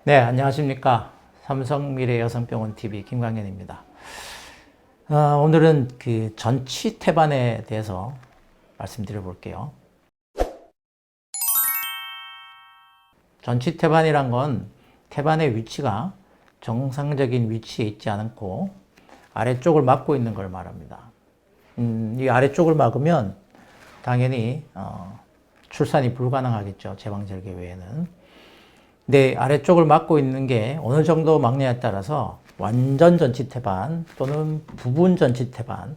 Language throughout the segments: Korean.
네, 안녕하십니까. 삼성미래여성병원TV 김광현입니다. 오늘은 그 전치태반에 대해서 말씀드려 볼게요. 전치태반이란 건 태반의 위치가 정상적인 위치에 있지 않고 아래쪽을 막고 있는 걸 말합니다. 이 아래쪽을 막으면 당연히 출산이 불가능하겠죠. 제방절개 외에는. 근데 아래쪽을 막고 있는 게 어느 정도 막냐에 따라서 완전 전치태반 또는 부분 전치태반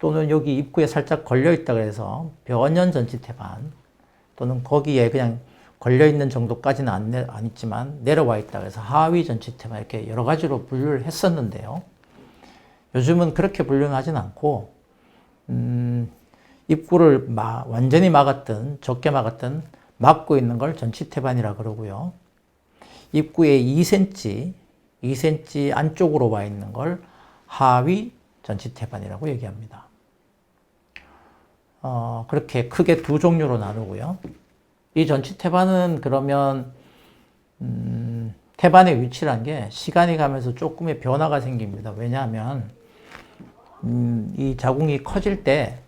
또는 여기 입구에 살짝 걸려 있다 그래서 변연 전치태반 또는 거기에 그냥 걸려 있는 정도까지는 안 있지만 내려와 있다 그래서 하위 전치태반 이렇게 여러 가지로 분류를 했었는데요. 요즘은 그렇게 분류는 하진 않고 입구를 완전히 막았든 적게 막았든 막고 있는 걸 전치태반이라 그러고요. 입구에 2cm 안쪽으로 와 있는 걸 하위 전치태반이라고 얘기합니다. 그렇게 크게 두 종류로 나누고요. 이 전치태반은 그러면 태반의 위치란 게 시간이 가면서 조금의 변화가 생깁니다. 왜냐하면 이 자궁이 커질 때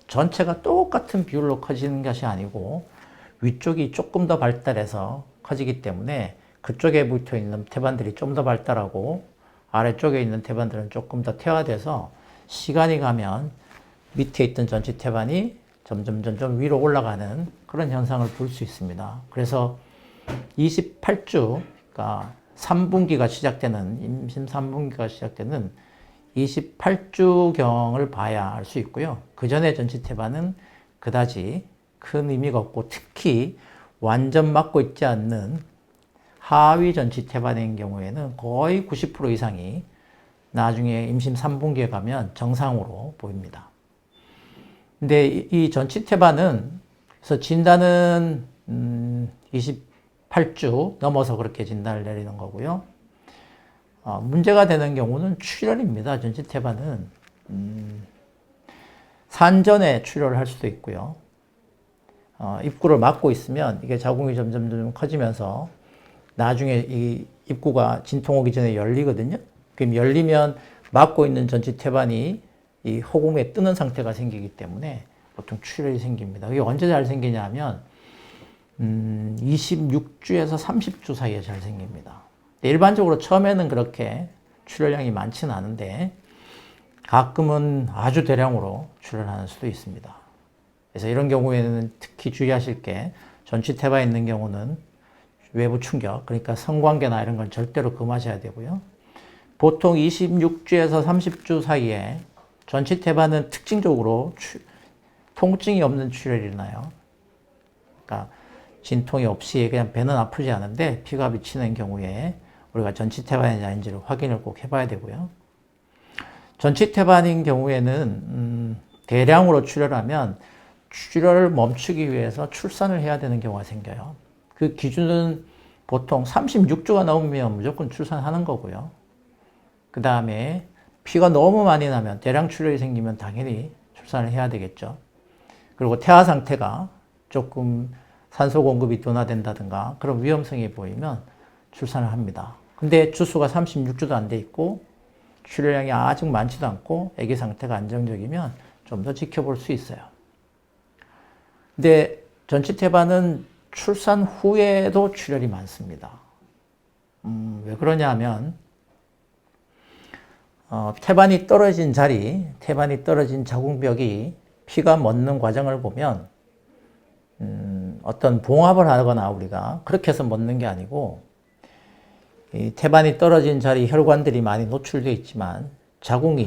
전체가 똑같은 비율로 커지는 것이 아니고 위쪽이 조금 더 발달해서 커지기 때문에 그쪽에 붙어 있는 태반들이 좀 더 발달하고 아래쪽에 있는 태반들은 조금 더 퇴화돼서 시간이 가면 밑에 있던 전치태반이 점점 위로 올라가는 그런 현상을 볼 수 있습니다. 그래서 28주, 그러니까 3분기가 시작되는, 임신 3분기가 시작되는 28주경을 봐야 알 수 있고요. 그 전에 전치태반은 그다지 큰 의미가 없고 특히 완전 막고 있지 않는 하위 전치태반인 경우에는 거의 90% 이상이 나중에 임신 3분기에 가면 정상으로 보입니다. 근데 이 전치태반은 그래서 진단은 28주 넘어서 그렇게 진단을 내리는 거고요. 문제가 되는 경우는 출혈입니다. 전치태반은 산전에 출혈을 할 수도 있고요. 입구를 막고 있으면 이게 자궁이 점점 커지면서 나중에 이 입구가 진통 오기 전에 열리거든요. 그럼 열리면 막고 있는 전치태반이 이 호구에 뜨는 상태가 생기기 때문에 보통 출혈이 생깁니다. 이게 언제 잘 생기냐 하면 26주에서 30주 사이에 잘 생깁니다. 일반적으로 처음에는 그렇게 출혈량이 많지는 않은데 가끔은 아주 대량으로 출혈하는 수도 있습니다. 그래서 이런 경우에는 특히 주의하실 게 전치태반에 있는 경우는 외부 충격, 그러니까 성관계나 이런 건 절대로 금하셔야 되고요. 보통 26주에서 30주 사이에 전치태반은 특징적으로 통증이 없는 출혈이 일어나요. 그러니까 진통이 없이 그냥 배는 아프지 않은데 피가 비치는 경우에 우리가 전치태반이 아닌지를 확인을 꼭 해봐야 되고요. 전치태반인 경우에는 대량으로 출혈하면 출혈을 멈추기 위해서 출산을 해야 되는 경우가 생겨요. 그 기준은 보통 36주가 넘으면 무조건 출산하는 거고요. 그 다음에 피가 너무 많이 나면 대량 출혈이 생기면 당연히 출산을 해야 되겠죠. 그리고 태아 상태가 조금 산소 공급이 둔화된다든가 그런 위험성이 보이면 출산을 합니다. 근데 주수가 36주도 안 돼 있고 출혈량이 아직 많지도 않고 아기 상태가 안정적이면 좀 더 지켜볼 수 있어요. 근데 전치태반은 출산 후에도 출혈이 많습니다. 왜 그러냐 하면 태반이 떨어진 자리, 태반이 떨어진 자궁벽이 피가 멎는 과정을 보면 어떤 봉합을 하거나 우리가 그렇게 해서 멎는 게 아니고 이 태반이 떨어진 자리 혈관들이 많이 노출되어 있지만 자궁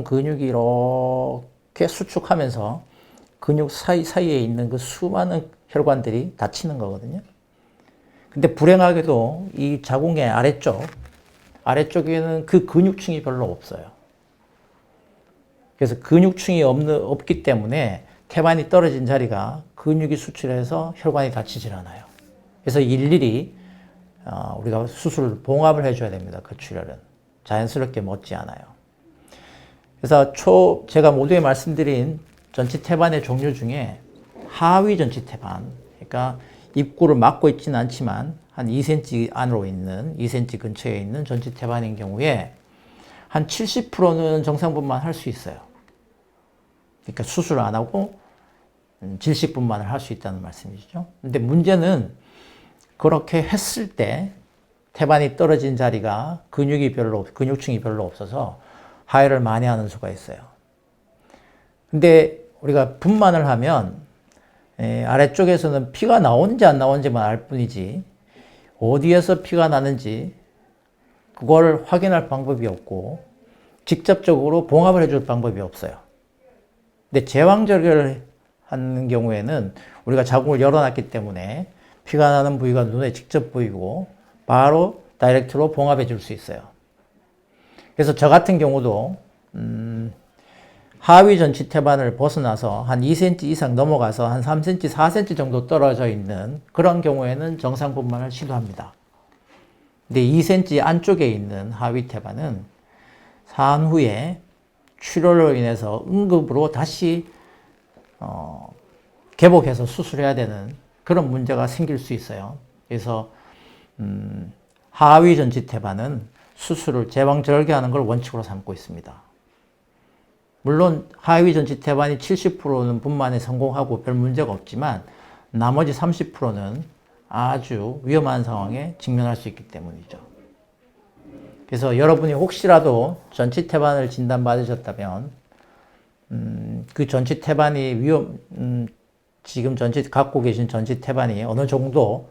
근육이 이렇게 수축하면서 근육 사이에 있는 그 수많은 혈관들이 닫히는 거거든요. 근데 불행하게도 이 자궁의 아래쪽에는 그 근육층이 별로 없어요. 그래서 근육층이 없기 때문에 태반이 떨어진 자리가 근육이 수출해서 혈관이 닫히질 않아요. 그래서 일일이 우리가 봉합을 해줘야 됩니다. 그 출혈은. 자연스럽게 멎지 않아요. 그래서 제가 모두에 말씀드린 전치태반의 종류 중에 하위 전치태반, 그러니까 입구를 막고 있지는 않지만 한 2cm 안으로 있는 2cm 근처에 있는 전치 태반인 경우에 한 70%는 정상분만 할 수 있어요. 그러니까 수술 안 하고 질식분만을 할 수 있다는 말씀이죠. 근데 문제는 그렇게 했을 때 태반이 떨어진 자리가 근육층이 별로 없어서 하혈을 많이 하는 수가 있어요. 근데 우리가 분만을 하면 아래쪽에서는 피가 나오는지 안 나오는지만 알 뿐이지 어디에서 피가 나는지 그걸 확인할 방법이 없고 직접적으로 봉합을 해줄 방법이 없어요. 근데 제왕절개를 하는 경우에는 우리가 자궁을 열어놨기 때문에 피가 나는 부위가 눈에 직접 보이고 바로 다이렉트로 봉합해 줄 수 있어요. 그래서 저 같은 경우도 하위 전치 태반을 벗어나서 한 2cm 이상 넘어가서 한 3cm, 4cm 정도 떨어져 있는 그런 경우에는 정상분만을 시도합니다. 근데 2cm 안쪽에 있는 하위 태반은 사한 후에 출혈로 인해서 응급으로 다시 개복해서 수술해야 되는 그런 문제가 생길 수 있어요. 그래서 하위 전치 태반은 수술을 제왕절개하는 걸 원칙으로 삼고 있습니다. 물론 하위 전치 태반이 70%는 분만에 성공하고 별 문제가 없지만 나머지 30%는 아주 위험한 상황에 직면할 수 있기 때문이죠. 그래서 여러분이 혹시라도 전치 태반을 진단받으셨다면 그 전치 태반이 지금 갖고 계신 전치 태반이 어느 정도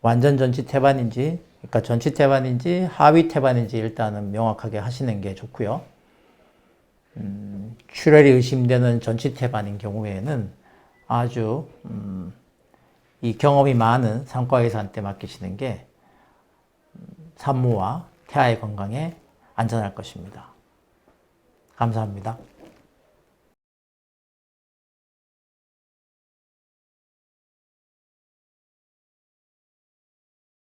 완전 전치 태반인지, 그러니까 전치 태반인지 하위 태반인지 일단은 명확하게 하시는 게 좋고요. 출혈이 의심되는 전치 태반인 경우에는 아주 이 경험이 많은 산과의사한테 맡기시는 게 산모와 태아의 건강에 안전할 것입니다. 감사합니다.